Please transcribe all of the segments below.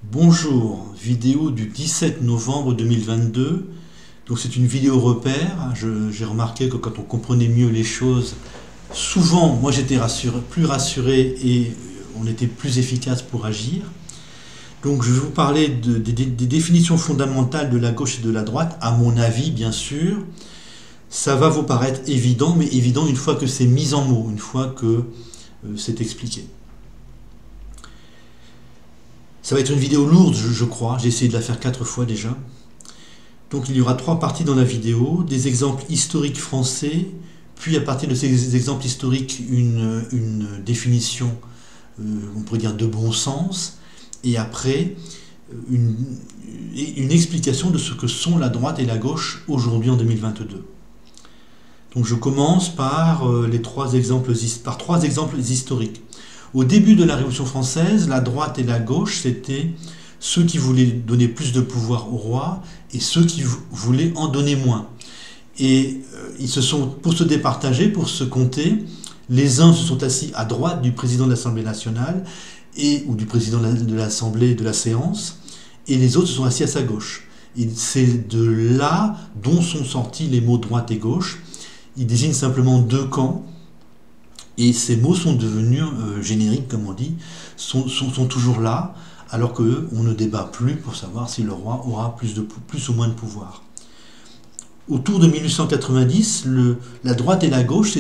Bonjour, vidéo du 17 novembre 2022. Donc c'est une vidéo repère. J'ai remarqué que quand on comprenait mieux les choses, souvent moi j'étais plus rassuré et on était plus efficace pour agir. Donc je vais vous parler des définitions fondamentales de la gauche et de la droite, à mon avis bien sûr. Ça va vous paraître évident, mais évident une fois que c'est mis en mots, une fois que c'est expliqué. Ça va être une vidéo lourde, je crois. J'ai essayé de la faire 4 fois déjà. Donc il y aura 3 parties dans la vidéo. Des exemples historiques français, puis à partir de ces exemples historiques, une définition, on pourrait dire de bon sens, et après une explication de ce que sont la droite et la gauche aujourd'hui en 2022. Donc je commence par trois exemples historiques. Au début de la Révolution française, la droite et la gauche, c'était ceux qui voulaient donner plus de pouvoir au roi et ceux qui voulaient en donner moins. Et ils se sont, pour se départager, pour se compter, les uns se sont assis à droite du président de l'Assemblée nationale ou du président de l'Assemblée de la séance, et les autres se sont assis à sa gauche. Et c'est de là dont sont sortis les mots droite et gauche. Ils désignent simplement deux camps. Et ces mots sont devenus génériques, comme on dit, sont toujours là, alors qu'on ne débat plus pour savoir si le roi aura plus ou moins de pouvoir. Autour de 1890, la droite et la gauche,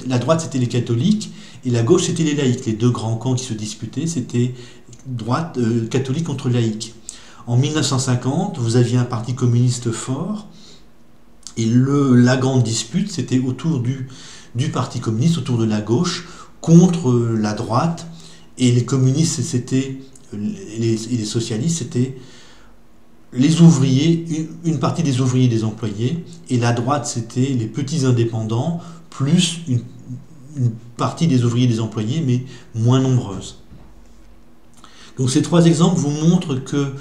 la droite c'était les catholiques, et la gauche c'était les laïcs. Les deux grands camps qui se disputaient, c'était catholique contre laïque. En 1950, vous aviez un parti communiste fort, et la grande dispute, c'était autour du Parti communiste, autour de la gauche, contre la droite, et les communistes, et les socialistes, c'était les ouvriers, une partie des ouvriers et des employés, et la droite, c'était les petits indépendants, plus une partie des ouvriers et des employés, mais moins nombreuse. Donc ces 3 exemples vous montrent que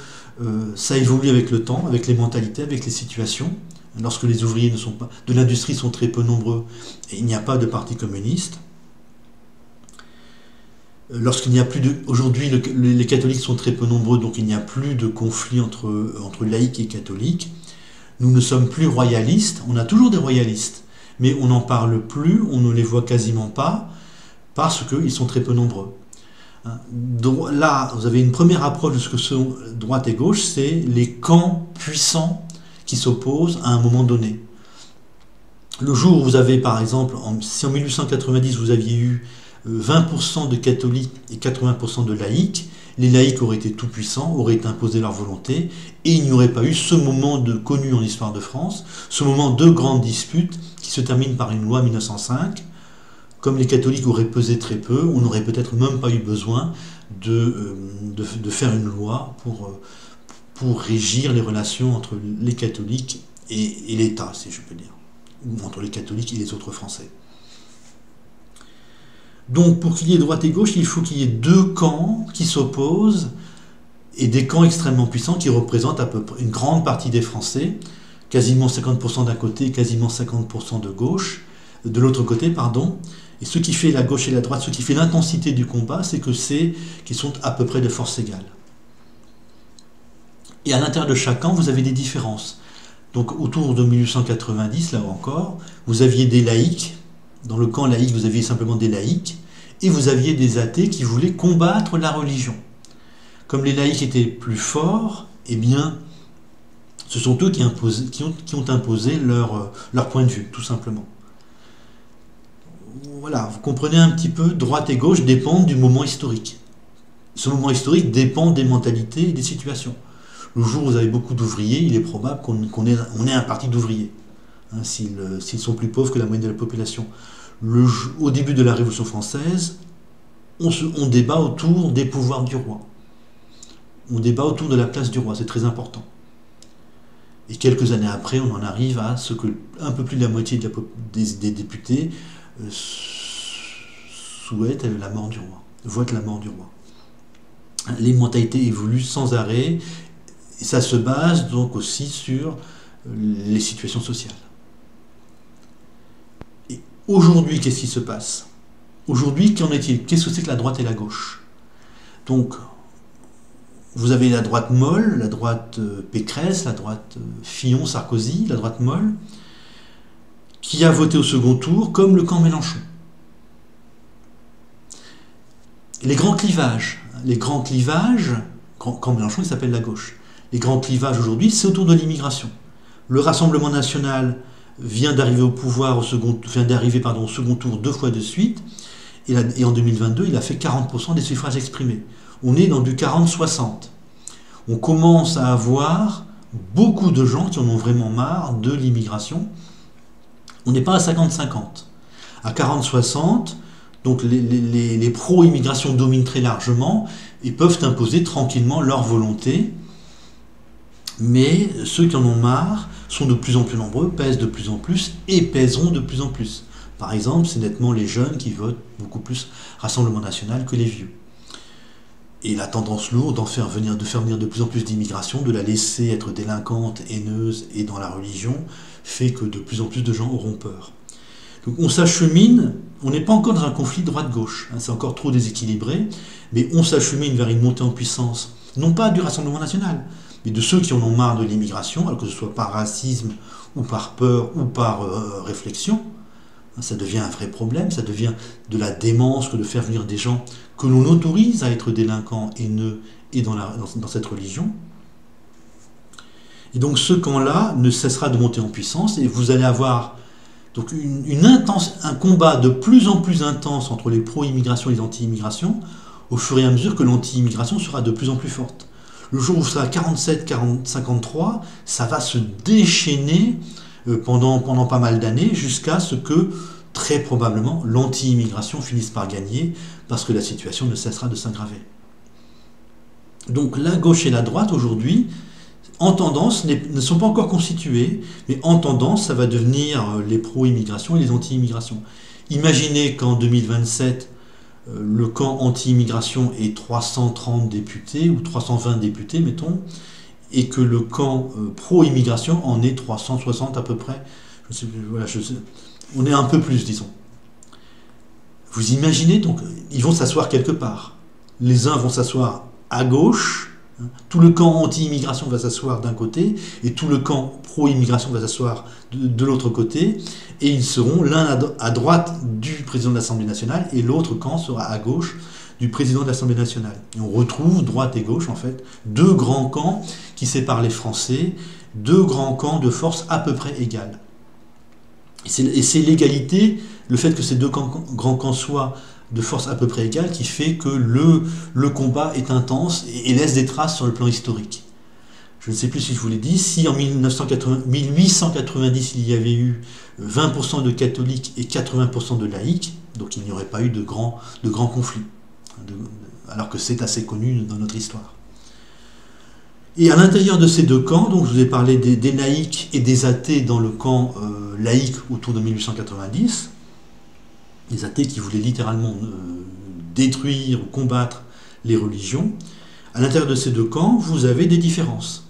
ça évolue avec le temps, avec les mentalités, avec les situations. Lorsque les ouvriers de l'industrie sont très peu nombreux, il n'y a pas de parti communiste. Lorsqu'il n'y a plus aujourd'hui, les catholiques sont très peu nombreux, donc il n'y a plus de conflit entre laïcs et catholiques. Nous ne sommes plus royalistes. On a toujours des royalistes, mais on n'en parle plus, on ne les voit quasiment pas, parce qu'ils sont très peu nombreux. Là, vous avez une première approche de ce que sont droite et gauche, c'est les camps puissants qui s'opposent à un moment donné. Le jour où vous avez, par exemple, si en 1890 vous aviez eu 20% de catholiques et 80% de laïcs, les laïcs auraient été tout puissants, auraient imposé leur volonté, et il n'y aurait pas eu ce moment connu en histoire de France, ce moment de grande dispute qui se termine par une loi 1905. Comme les catholiques auraient pesé très peu, on n'aurait peut-être même pas eu besoin de faire une loi pour régir les relations entre les catholiques et l'État, si je peux dire, ou entre les catholiques et les autres Français. Donc pour qu'il y ait droite et gauche, il faut qu'il y ait 2 camps qui s'opposent, et des camps extrêmement puissants qui représentent à peu près une grande partie des Français, quasiment 50% d'un côté, quasiment 50% de l'autre côté, pardon. Et ce qui fait la gauche et la droite, ce qui fait l'intensité du combat, c'est qu'ils sont à peu près de force égale. Et à l'intérieur de chaque camp, vous avez des différences. Donc autour de 1890, là encore, vous aviez des laïcs. Dans le camp laïque, vous aviez simplement des laïcs. Et vous aviez des athées qui voulaient combattre la religion. Comme les laïcs étaient plus forts, eh bien, ce sont eux qui ont imposé leur point de vue, tout simplement. Voilà, vous comprenez un petit peu, droite et gauche dépendent du moment historique. Ce moment historique dépend des mentalités et des situations. Le jour où vous avez beaucoup d'ouvriers, il est probable qu'on ait un parti d'ouvriers, hein, s'ils sont plus pauvres que la moyenne de la population. Au début de la Révolution française, on débat autour des pouvoirs du roi. On débat autour de la place du roi, c'est très important. Et quelques années après, on en arrive à ce que un peu plus de la moitié des députés souhaitent la mort du roi, votent la mort du roi. Les mentalités évoluent sans arrêt. Et ça se base donc aussi sur les situations sociales. Et aujourd'hui, qu'est-ce qui se passe? Aujourd'hui, qu'en est-il? Qu'est-ce que c'est que la droite et la gauche? Donc, vous avez la droite molle, la droite Pécresse, la droite Fillon-Sarkozy, la droite molle, qui a voté au second tour, comme le camp Mélenchon. Les grands clivages, camp Mélenchon, il s'appelle la gauche. Les grands clivages aujourd'hui, c'est autour de l'immigration. Le Rassemblement national vient d'arriver au pouvoir, au second tour 2 fois de suite, et en 2022, il a fait 40% des suffrages exprimés. On est dans du 40-60. On commence à avoir beaucoup de gens qui en ont vraiment marre de l'immigration. On n'est pas à 50-50. À 40-60, donc les pro-immigration dominent très largement et peuvent imposer tranquillement leur volonté. Mais ceux qui en ont marre sont de plus en plus nombreux, pèsent de plus en plus et pèseront de plus en plus. Par exemple, c'est nettement les jeunes qui votent beaucoup plus Rassemblement national que les vieux. Et la tendance lourde de faire venir de plus en plus d'immigration, de la laisser être délinquante, haineuse et dans la religion, fait que de plus en plus de gens auront peur. Donc on s'achemine, on n'est pas encore dans un conflit droite-gauche, c'est encore trop déséquilibré, mais on s'achemine vers une montée en puissance, non pas du Rassemblement national, mais de ceux qui en ont marre de l'immigration, alors que ce soit par racisme, ou par peur, ou par réflexion. Ça devient un vrai problème, ça devient de la démence que de faire venir des gens que l'on autorise à être délinquants, haineux et dans cette religion. Et donc ce camp-là ne cessera de monter en puissance et vous allez avoir donc un combat de plus en plus intense entre les pro-immigration et les anti-immigration au fur et à mesure que l'anti-immigration sera de plus en plus forte. Le jour où ce sera 47, 40, 53, ça va se déchaîner pendant pas mal d'années jusqu'à ce que, très probablement, l'anti-immigration finisse par gagner parce que la situation ne cessera de s'aggraver. Donc la gauche et la droite, aujourd'hui, en tendance, ne sont pas encore constituées, mais en tendance, ça va devenir les pro-immigration et les anti-immigration. Imaginez qu'en 2027, le camp anti-immigration est 330 députés, ou 320 députés, mettons, et que le camp pro-immigration en est 360 à peu près. On est un peu plus, disons. Vous imaginez, donc, ils vont s'asseoir quelque part. Les uns vont s'asseoir à gauche, tout le camp anti-immigration va s'asseoir d'un côté, et tout le camp pro-immigration va s'asseoir de l'autre côté, et ils seront l'un à droite du président de l'Assemblée nationale, et l'autre camp sera à gauche du président de l'Assemblée nationale. Et on retrouve droite et gauche, en fait, deux grands camps qui séparent les Français, deux grands camps de force à peu près égales. Et c'est l'égalité, le fait que ces deux grands camps soient de force à peu près égale, qui fait que le combat est intense et laisse des traces sur le plan historique. Je ne sais plus si je vous l'ai dit, si en 1890 il y avait eu 20% de catholiques et 80% de laïcs, donc il n'y aurait pas eu de grands conflits, alors que c'est assez connu dans notre histoire. Et à l'intérieur de ces deux camps, donc je vous ai parlé des laïcs et des athées dans le camp laïque autour de 1890, les athées qui voulaient littéralement détruire ou combattre les religions. À l'intérieur de ces deux camps, vous avez des différences.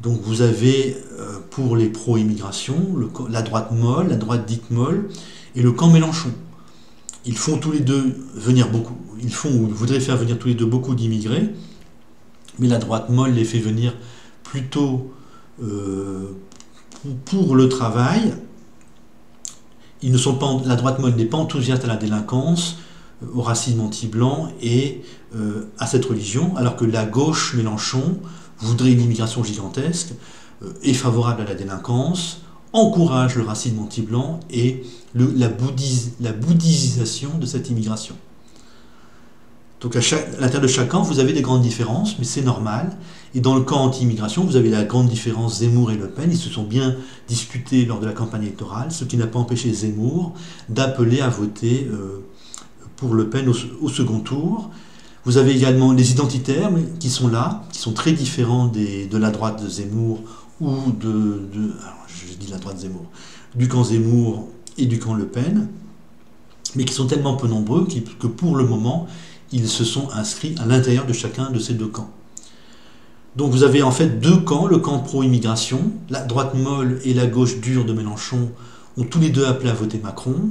Donc vous avez pour les pro-immigration, la droite molle, la droite dite molle, et le camp Mélenchon. Ils font tous les deux venir beaucoup, ils voudraient faire venir tous les deux beaucoup d'immigrés, mais la droite molle les fait venir plutôt pour le travail. La droite molle n'est pas enthousiaste à la délinquance, au racisme anti-blanc et à cette religion, alors que la gauche Mélenchon voudrait une immigration gigantesque, est favorable à la délinquance, encourage le racisme anti-blanc et la bouddhisation de cette immigration. Donc à l'intérieur de chaque camp, vous avez des grandes différences, mais c'est normal. Et dans le camp anti-immigration, vous avez la grande différence Zemmour et Le Pen. Ils se sont bien disputés lors de la campagne électorale, ce qui n'a pas empêché Zemmour d'appeler à voter pour Le Pen au second tour. Vous avez également les identitaires qui sont là, qui sont très différents de la droite de Zemmour ou je dis la droite Zemmour, du camp Zemmour et du camp Le Pen, mais qui sont tellement peu nombreux que pour le moment, ils se sont inscrits à l'intérieur de chacun de ces deux camps. Donc vous avez en fait deux camps, le camp pro-immigration, la droite molle et la gauche dure de Mélenchon ont tous les deux appelé à voter Macron,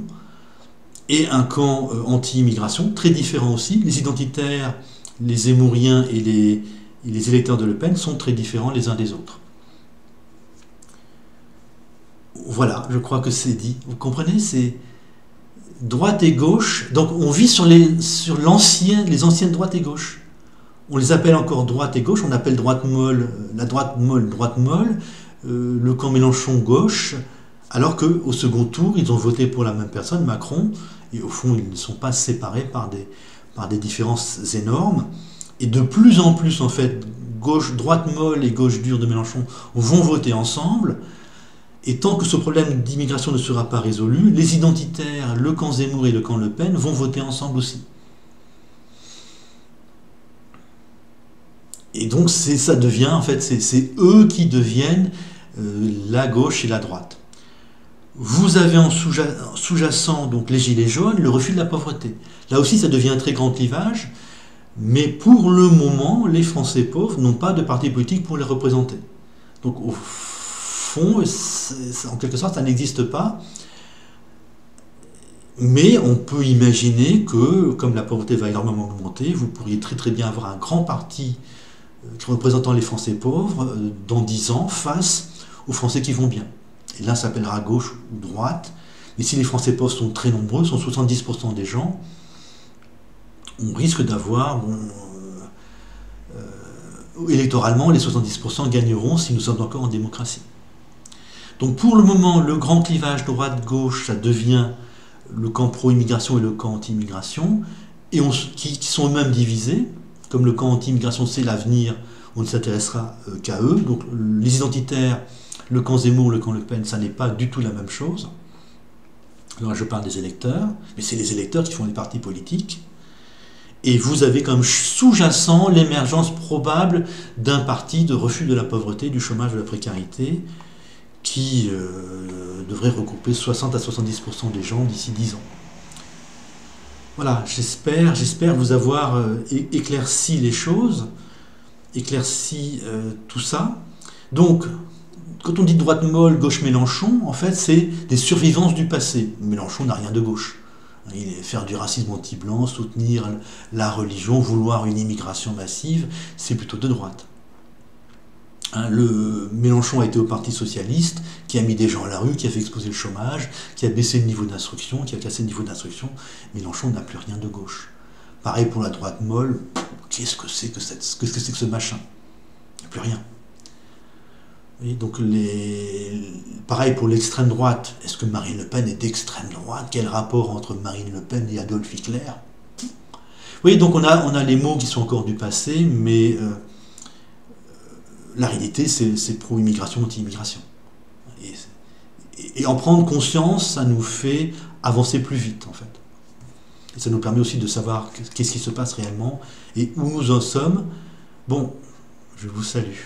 et un camp anti-immigration, très différent aussi. Les identitaires les Zemmouriens et les électeurs de Le Pen sont très différents les uns des autres. Voilà, je crois que c'est dit. Vous comprenez, c'est droite et gauche. Donc on vit sur les anciennes droite et gauche. On les appelle encore droite et gauche, on appelle droite molle, la droite molle, le camp Mélenchon gauche, alors qu'au second tour, ils ont voté pour la même personne, Macron, et au fond, ils ne sont pas séparés par des différences énormes. Et de plus en plus, en fait, droite molle et gauche dure de Mélenchon vont voter ensemble. Et tant que ce problème d'immigration ne sera pas résolu, les identitaires, le camp Zemmour et le camp Le Pen vont voter ensemble aussi. Et donc ça devient, en fait, c'est eux qui deviennent la gauche et la droite. Vous avez en sous-jacent donc les gilets jaunes, le refus de la pauvreté. Là aussi, ça devient un très grand clivage, mais pour le moment, les Français pauvres n'ont pas de parti politique pour les représenter. Donc au fond, en quelque sorte, ça n'existe pas. Mais on peut imaginer que, comme la pauvreté va énormément augmenter, vous pourriez très très bien avoir un grand parti représentant les Français pauvres dans 10 ans face aux Français qui vont bien. Et là, ça s'appellera gauche ou droite. Mais si les Français pauvres sont très nombreux, sont 70% des gens, on risque d'avoir, électoralement, les 70% gagneront si nous sommes encore en démocratie. Donc pour le moment, le grand clivage droite-gauche, ça devient le camp pro-immigration et le camp anti-immigration, et qui sont eux-mêmes divisés. Comme le camp anti-immigration, c'est l'avenir, on ne s'intéressera qu'à eux. Donc les identitaires, le camp Zemmour, le camp Le Pen, ça n'est pas du tout la même chose. Alors je parle des électeurs, mais c'est les électeurs qui font les partis politiques. Et vous avez comme sous-jacent l'émergence probable d'un parti de refus de la pauvreté, du chômage, de la précarité, qui devrait regrouper 60 à 70% des gens d'ici 10 ans. Voilà, j'espère vous avoir éclairci les choses, éclairci tout ça. Donc, quand on dit droite molle, gauche Mélenchon, en fait, c'est des survivances du passé. Mélenchon n'a rien de gauche. Il est faire du racisme anti-blanc, soutenir la religion, vouloir une immigration massive, c'est plutôt de droite. Le Mélenchon a été au Parti Socialiste, qui a mis des gens à la rue, qui a fait exploser le chômage, qui a baissé le niveau d'instruction, qui a cassé le niveau d'instruction. Mélenchon n'a plus rien de gauche. Pareil pour la droite molle, qu'est-ce que c'est que ce machin? Il n'y a plus rien. Et donc pareil pour l'extrême droite. Est-ce que Marine Le Pen est d'extrême droite? Quel rapport entre Marine Le Pen et Adolf Hitler? Oui, donc on a les mots qui sont encore du passé, mais la réalité, c'est pro-immigration, anti-immigration. Et en prendre conscience, ça nous fait avancer plus vite, en fait. Et ça nous permet aussi de savoir qu'est-ce qui se passe réellement et où nous en sommes. Bon, je vous salue.